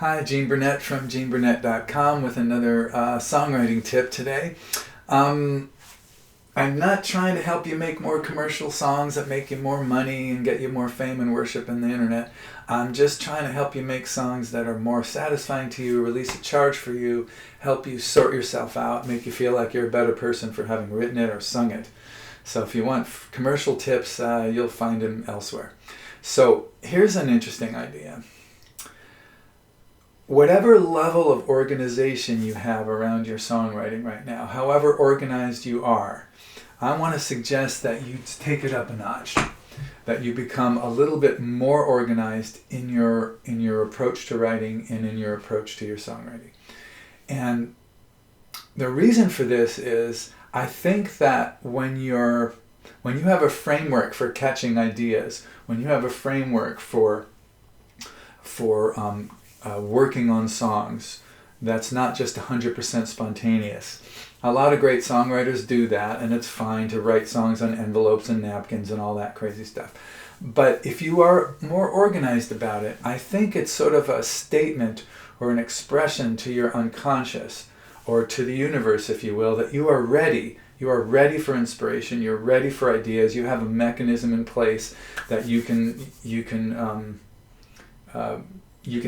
Hi, Gene Burnett from GeneBurnett.com with another songwriting tip today. I'm not trying to help you make more commercial songs that make you more money and get you more fame and worship in the internet. I'm just trying to help you make songs that are more satisfying to you, release a charge for you, help you sort yourself out, make you feel like you're a better person for having written it or sung it. So if you want commercial tips, you'll find them elsewhere. So here's an interesting idea. Whatever level of organization you have around your songwriting right now, however organized you are, I want to suggest that you take it up a notch, that you become a little bit more organized in your approach to writing and in your approach to your songwriting. And the reason for this is I think that when you have a framework for catching ideas, when you have a framework for working on songs that's not just 100% spontaneous. A lot of great songwriters do that, and it's fine to write songs on envelopes and napkins and all that crazy stuff. But if you are more organized about it, I think it's sort of a statement or an expression to your unconscious or to the universe, if you will, that you are ready. You are ready for inspiration. You're ready for ideas. You have a mechanism in place that you can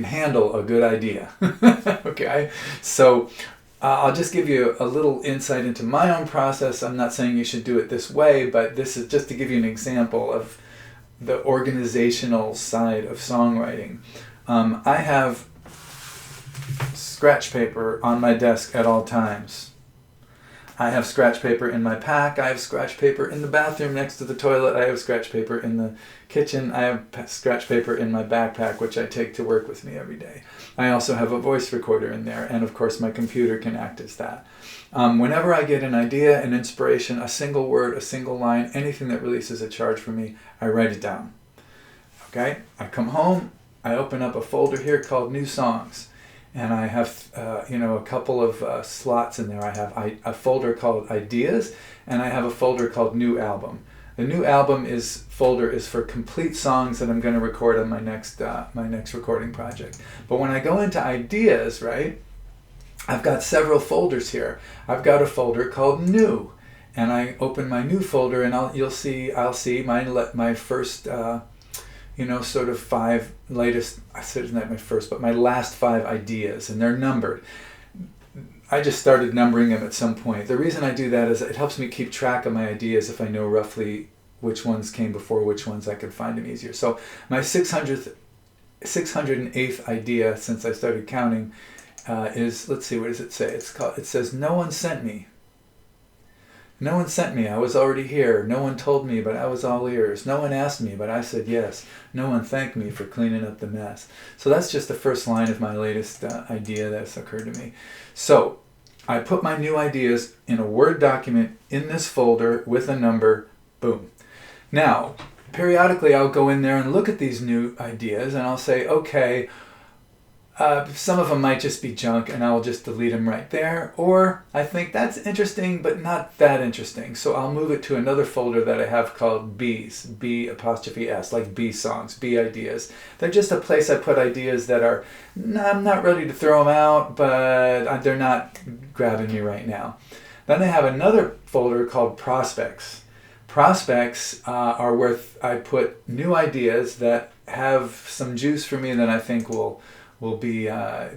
handle a good idea. Okay, so I'll just give you a little insight into my own process. I'm not saying you should do it this way, but this is just to give you an example of the organizational side of songwriting. I have scratch paper on my desk at all times. I have scratch paper in my pack. I have scratch paper in the bathroom next to the toilet. I have scratch paper in the kitchen. I have scratch paper in my backpack, which I take to work with me every day. I also have a voice recorder in there, and of course my computer can act as that. Whenever I get an idea, an inspiration, a single word, a single line, anything that releases a charge for me, I write it down. Okay? I come home, I open up a folder here called New Songs. And I have, a couple of slots in there. I have a folder called Ideas, and I have a folder called New Album. The New Album folder is for complete songs that I'm going to record on my next recording project. But when I go into Ideas, right, I've got several folders here. I've got a folder called New, and I open my New folder, and I'll see my first. Sort of my last 5 ideas, and they're numbered. I just started numbering them at some point. The reason I do that is it helps me keep track of my ideas if I know roughly which ones came before which ones. I could find them easier. So my 608th idea since I started counting is, let's see, what does it say? It says, "No one sent me. No one sent me, I was already here. No one told me, but I was all ears. No one asked me, but I said yes. No one thanked me for cleaning up the mess." So that's just the first line of my latest idea that's occurred to me. So I put my new ideas in a Word document in this folder with a number, boom. Now, periodically I'll go in there and look at these new ideas, and I'll say, okay, some of them might just be junk, and I'll just delete them right there. Or I think that's interesting, but not that interesting. So I'll move it to another folder that I have called B's, B''S, like B songs, B ideas. They're just a place I put ideas that are, I'm not ready to throw them out, but they're not grabbing me right now. Then I have another folder called Prospects. Prospects are where I put new ideas that have some juice for me that I think will be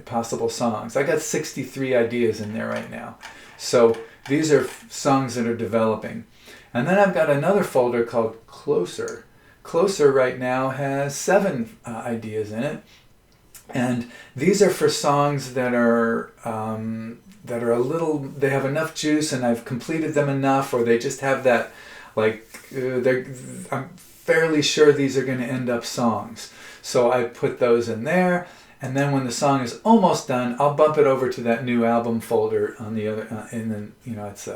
possible songs. I got 63 ideas in there right now. So these are songs that are developing. And then I've got another folder called Closer. Closer right now has 7 ideas in it. And these are for songs that are they have enough juice and I've completed them enough, or they just have that, I'm fairly sure these are going to end up songs. So I put those in there. And then when the song is almost done, I'll bump it over to that New Album folder on the other, and then it's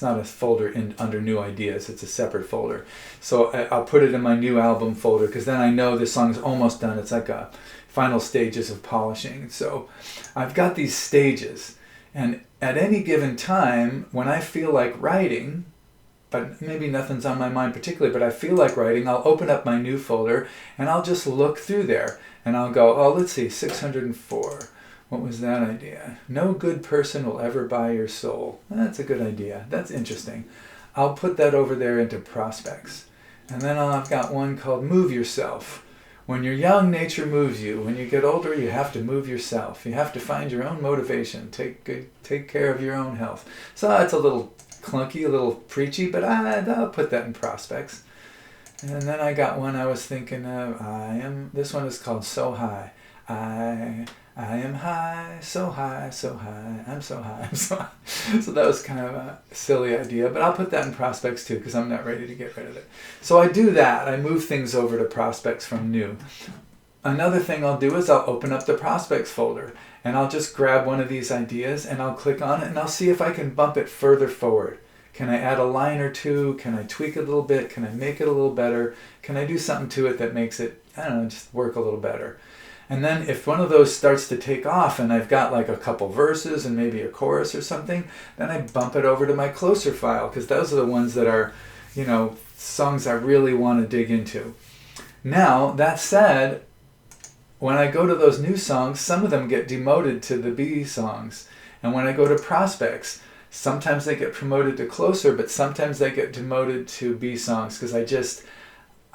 not a folder under New Ideas; it's a separate folder. So I'll put it in my New Album folder because then I know the song's almost done. It's like a final stages of polishing. So I've got these stages, and at any given time, when I feel like writing, but maybe nothing's on my mind particularly, but I feel like writing, I'll open up my new folder and I'll just look through there and I'll go, oh, let's see, 604. What was that idea? No good person will ever buy your soul. That's a good idea. That's interesting. I'll put that over there into prospects. And then I've got one called Move Yourself. When you're young, nature moves you. When you get older, you have to move yourself. You have to find your own motivation. Take care of your own health. So that's a little clunky, a little preachy, but I'll put that in prospects. And then I got one I was thinking of. This one is called So High. I am high, so high, so high, I'm so high, I'm so high. So that was kind of a silly idea, but I'll put that in prospects too because I'm not ready to get rid of it. So I do that. I move things over to prospects from new. Another thing I'll do is I'll open up the prospects folder and I'll just grab one of these ideas and I'll click on it and I'll see if I can bump it further forward. Can I add a line or two? Can I tweak it a little bit? Can I make it a little better? Can I do something to it that makes it, I don't know, just work a little better? And then if one of those starts to take off and I've got like a couple verses and maybe a chorus or something, then I bump it over to my closer file because those are the ones that are, songs I really want to dig into. Now, that said, when I go to those new songs, some of them get demoted to the B songs. And when I go to prospects, sometimes they get promoted to closer, but sometimes they get demoted to B songs because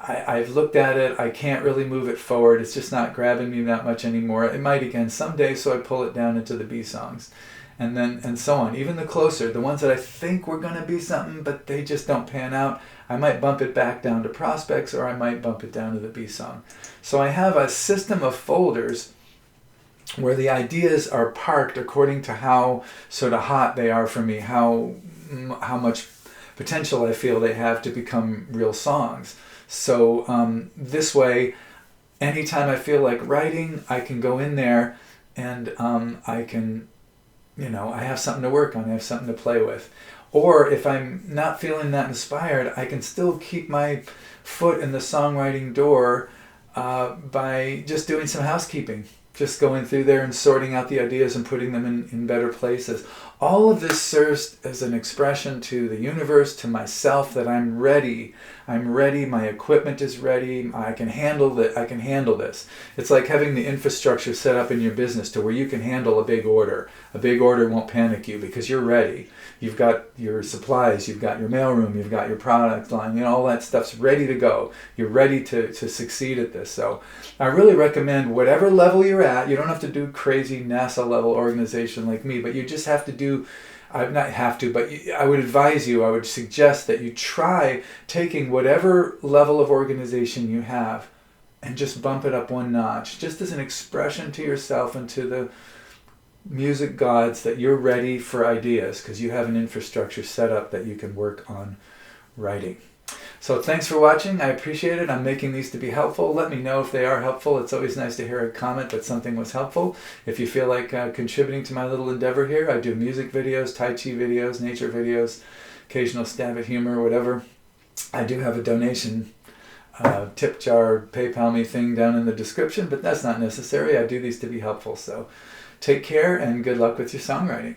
I've looked at it, I can't really move it forward, it's just not grabbing me that much anymore. It might again someday, so I pull it down into the B songs. And so on. Even the closer, the ones that I think were going to be something, but they just don't pan out, I might bump it back down to prospects or I might bump it down to the B song. So I have a system of folders where the ideas are parked according to how sort of hot they are for me, how much potential I feel they have to become real songs. So this way, anytime I feel like writing, I can go in there and I can, I have something to work on, I have something to play with. Or if I'm not feeling that inspired, I can still keep my foot in the songwriting door by just doing some housekeeping. Just going through there and sorting out the ideas and putting them in better places. All of this serves as an expression to the universe, to myself, that I'm ready. I'm ready. My equipment is ready. I can handle this. It's like having the infrastructure set up in your business to where you can handle a big order. A big order won't panic you because you're ready. You've got your supplies, you've got your mailroom, you've got your product line, all that stuff's ready to go. You're ready to succeed at this. So I really recommend whatever level you're at, you don't have to do crazy NASA level organization like me, but you just have to do, not have to, but I would advise you, I would suggest that you try taking whatever level of organization you have and just bump it up one notch, just as an expression to yourself and to the music gods that you're ready for ideas because you have an infrastructure set up that you can work on writing. So thanks for watching. I appreciate it. I'm making these to be helpful. Let me know if they are helpful. It's always nice to hear a comment that something was helpful. If you feel like contributing to my little endeavor here, I do music videos, Tai Chi videos, nature videos, occasional stab at humor, whatever. I do have a donation tip jar, PayPal me thing down in the description, but that's not necessary. I do these to be helpful. So take care and good luck with your songwriting.